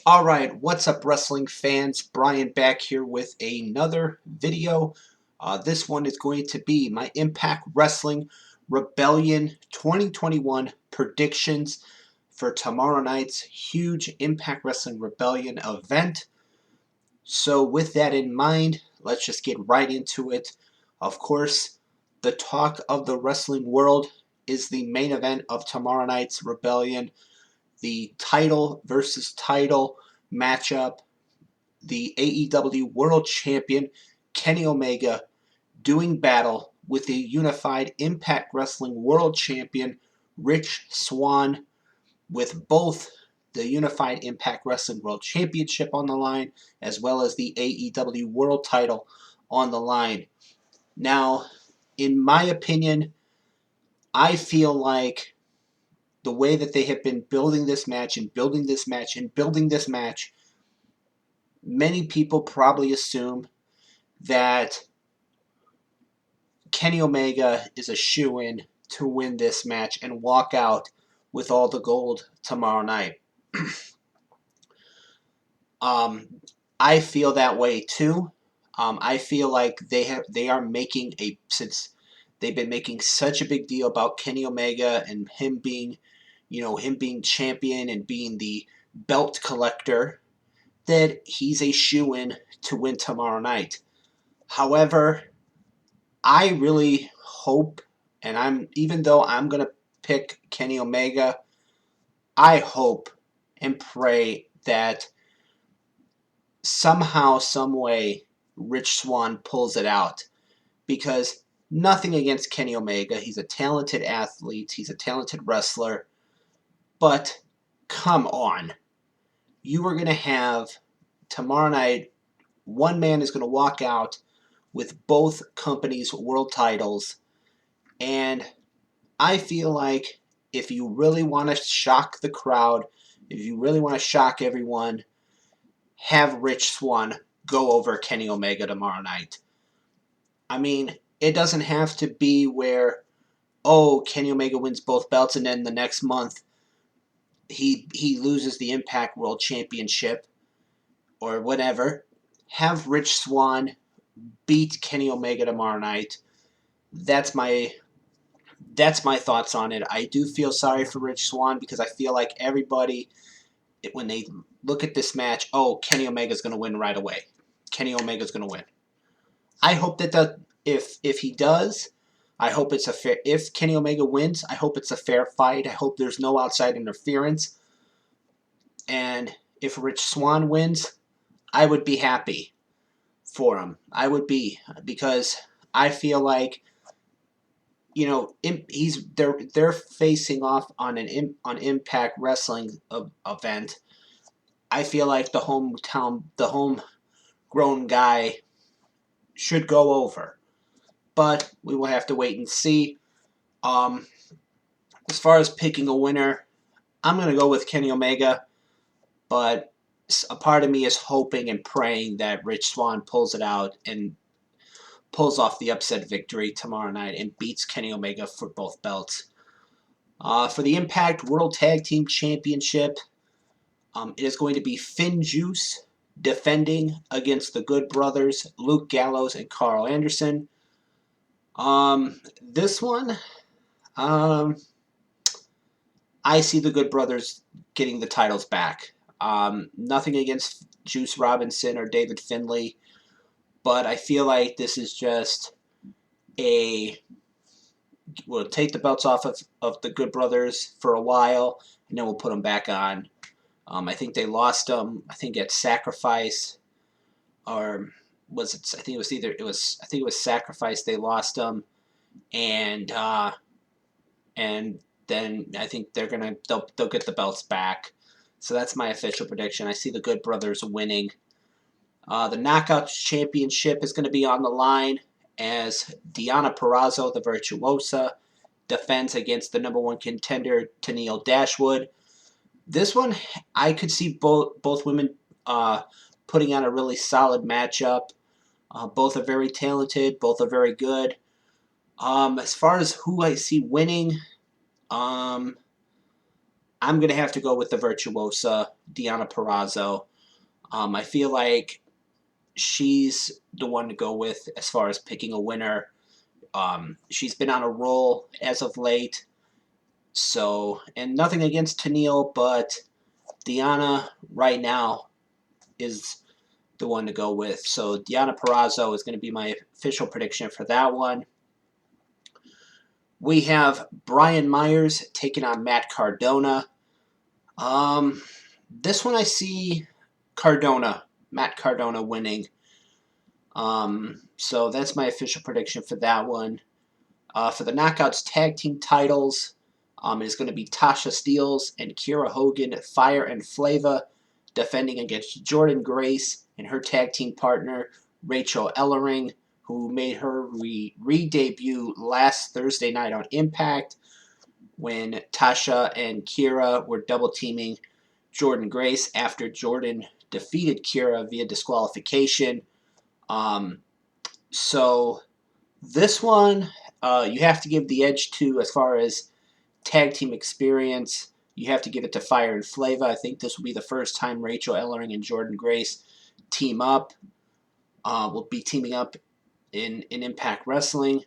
Alright, what's up wrestling fans? Brian back here with another video. This one is going to be my Impact Wrestling Rebellion 2021 predictions for tomorrow night's huge Impact Wrestling Rebellion event. So with that in mind, let's just get right into it. Of course, the talk of the wrestling world is the main event of tomorrow night's Rebellion. The title versus title matchup, the AEW World Champion Kenny Omega doing battle with the unified Impact Wrestling World Champion Rich Swann, with both the Unified Impact Wrestling World Championship on the line as well as the AEW World title on the line. Now, in my opinion, I feel like the way that they have been building this match and building this match and building this match, many people probably assume that Kenny Omega is a shoo-in to win this match and walk out with all the gold tomorrow night. I feel that way too. I feel like they are making since they've been making such a big deal about Kenny Omega and him being, him being champion and being the belt collector, that he's a shoo-in to win tomorrow night. However, I really hope, and even though I'm gonna pick Kenny Omega, I hope and pray that somehow, some way, Rich Swann pulls it out. Because nothing against Kenny Omega, he's a talented athlete, he's a talented wrestler, but come on, you are gonna have tomorrow night. One man is gonna walk out with both companies' world titles. And I feel like if you really want to shock the crowd, if you really want to shock everyone, have Rich Swann go over Kenny Omega tomorrow night. I mean, it doesn't have to be where, oh, Kenny Omega wins both belts and then the next month he loses the Impact World Championship or whatever. Have Rich Swann beat Kenny Omega tomorrow night. That's my thoughts on it. I do feel sorry for Rich Swann because I feel like everybody, when they look at this match, oh, Kenny Omega's going to win right away. Kenny Omega's going to win. I hope that if he does, I hope it's a fair. If Kenny Omega wins, I hope it's a fair fight. I hope there's no outside interference. And if Rich Swann wins, I would be happy for him. I would be, because I feel like, they're facing off on on Impact Wrestling event. I feel like the homegrown guy should go over, but we will have to wait and see. As far as picking a winner, I'm gonna go with Kenny Omega, but a part of me is hoping and praying that Rich Swann pulls it out and pulls off the upset victory tomorrow night and beats Kenny Omega for both belts. For the Impact World Tag Team Championship, it is going to be FinJuice defending against the Good Brothers, Luke Gallows and Carl Anderson. This one, I see the Good Brothers getting the titles back. Nothing against Juice Robinson or David Finlay, but I feel like this is just we'll take the belts off of the Good Brothers for a while, and then we'll put them back on. I think they lost them. I think at Sacrifice, or was it? I think it was Sacrifice. They lost them, and then I think they'll get the belts back. So that's my official prediction. I see the Good Brothers winning. The Knockouts Championship is going to be on the line as Deonna Purrazzo, the Virtuosa, defends against the number one contender, Tenille Dashwood. This one, I could see both women putting on a really solid matchup. Both are very talented. Both are very good. As far as who I see winning, I I'm going to have to go with the virtuosa, Deonna Purrazzo. I feel like she's the one to go with as far as picking a winner. She's been on a roll as of late. So, and nothing against Tenille, but Deonna right now is the one to go with. So Deonna Purrazzo is going to be my official prediction for that one. We have Brian Myers taking on Matt Cardona. This one I see Matt Cardona winning. So that's my official prediction for that one. For the Knockouts Tag Team titles, it is going to be Tasha Steelz and Kiera Hogan, Fire and Flava, defending against Jordynne Grace and her tag team partner, Rachel Ellering, who made her re-debut last Thursday night on Impact when Tasha and Kiera were double teaming Jordynne Grace after Jordynne defeated Kiera via disqualification. So this one, you have to give the edge to, as far as tag team experience, you have to give it to Fire and Flava. I think this will be the first time Rachel Ellering and Jordynne Grace team up. Will be teaming up in Impact Wrestling.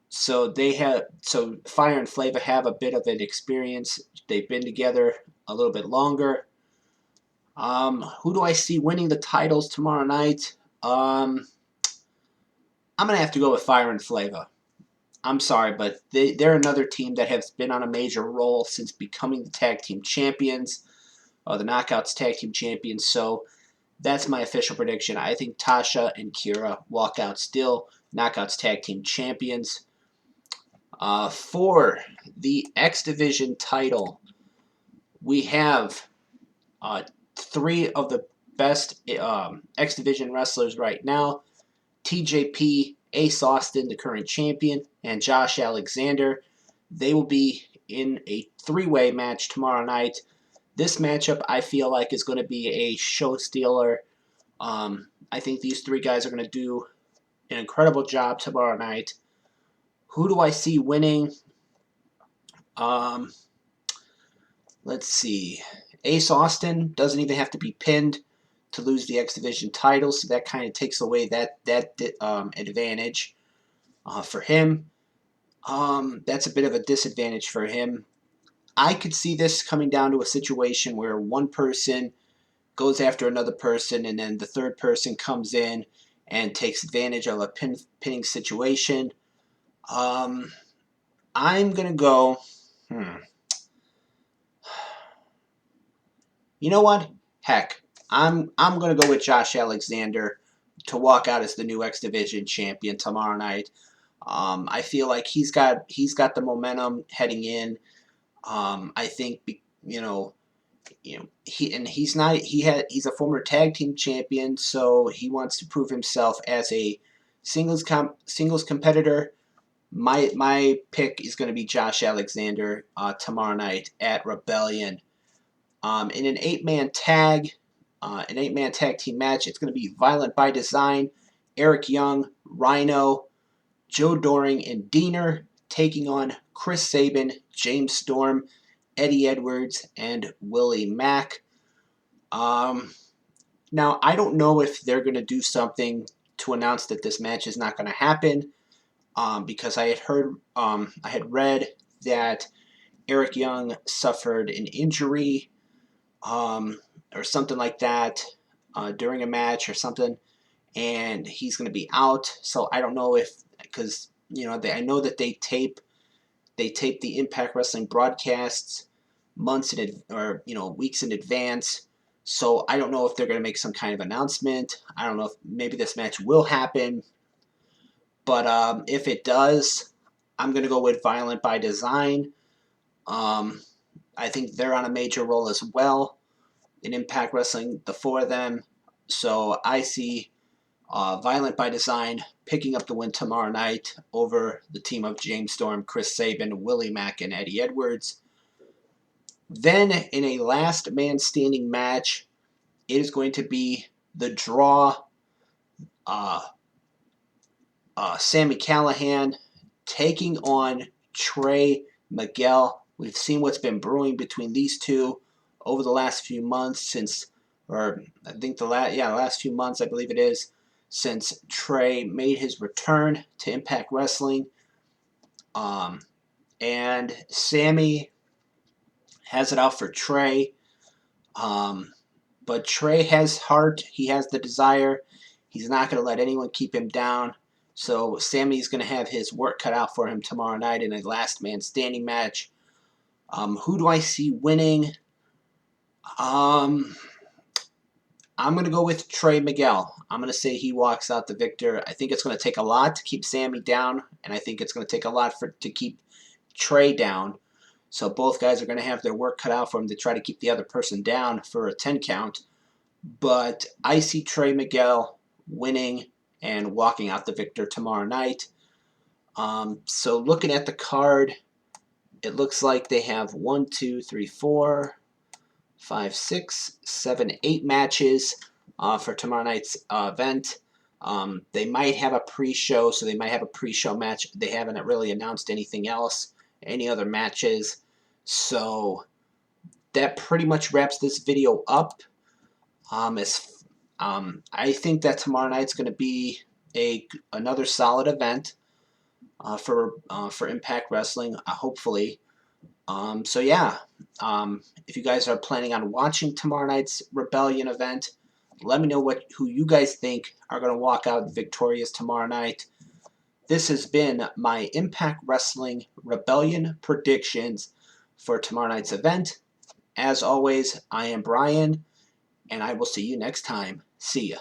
So Fire and Flava have a bit of an experience. They've been together a little bit longer. Who do I see winning the titles tomorrow night? I'm gonna have to go with Fire and Flava. I'm sorry, but they're another team that has been on a major roll since becoming the tag team champions, the Knockouts tag team champions. So that's my official prediction. I think Tasha and Kiera walk out still Knockouts tag team champions. For the X Division title, we have three of the best X Division wrestlers right now. TJP, Ace Austin, the current champion, and Josh Alexander. They will be in a three-way match tomorrow night. This matchup, I feel like, is going to be a show stealer. I think these three guys are going to do an incredible job tomorrow night. Who do I see winning? Let's see. Ace Austin doesn't even have to be pinned to lose the X Division title, so that kind of takes away that advantage for him. That's a bit of a disadvantage for him. I could see this coming down to a situation where one person goes after another person, and then the third person comes in and takes advantage of a pinning situation. I'm gonna go. You know what? Heck, I'm gonna go with Josh Alexander to walk out as the new X Division champion tomorrow night. I feel like he's got the momentum heading in. I think he's a former tag team champion, so he wants to prove himself as a singles competitor. My pick is going to be Josh Alexander tomorrow night at Rebellion. In an eight-man tag team match, it's going to be Violent by Design, Eric Young, Rhino, Joe Doring, and Diener taking on Chris Sabin, James Storm, Eddie Edwards, and Willie Mack. Now, I don't know if they're going to do something to announce that this match is not going to happen, because I had read that Eric Young suffered an injury, or something like that, during a match or something, and he's going to be out. So I don't know because I know that they tape the Impact Wrestling broadcasts months weeks in advance. So I don't know if they're going to make some kind of announcement. I don't know if maybe this match will happen, but if it does, I'm going to go with Violent by Design. I think they're on a major roll as well in Impact Wrestling, the four of them. So I see Violent by Design picking up the win tomorrow night over the team of James Storm, Chris Sabin, Willie Mack, and Eddie Edwards. Then in a last man standing match, it is going to be the draw. Sami Callihan taking on Trey Miguel We've seen what's been brewing between these two over the last few months or I think the last few months, I believe it is, since Trey made his return to Impact Wrestling. And Sammy has it out for Trey. But Trey has heart. He has the desire. He's not going to let anyone keep him down. So Sammy's going to have his work cut out for him tomorrow night in a last man standing match. Who do I see winning? I'm going to go with Trey Miguel. I'm going to say he walks out the victor. I think it's going to take a lot to keep Sammy down, and I think it's going to take a lot to keep Trey down. So both guys are going to have their work cut out for them to try to keep the other person down for a 10 count. But I see Trey Miguel winning and walking out the victor tomorrow night. So looking at the card, it looks like they have 1, 2, 3, 4, 5, 6, 7, 8 matches for tomorrow night's event. They might have a pre-show, so they might have a pre-show match. They haven't really announced anything else, any other matches. So that pretty much wraps this video up. I think that tomorrow night's going to be another solid event for Impact Wrestling, hopefully. So yeah, if you guys are planning on watching tomorrow night's Rebellion event, let me know who you guys think are going to walk out victorious tomorrow night. This has been my Impact Wrestling Rebellion predictions for tomorrow night's event. As always, I am Brian, and I will see you next time. See ya.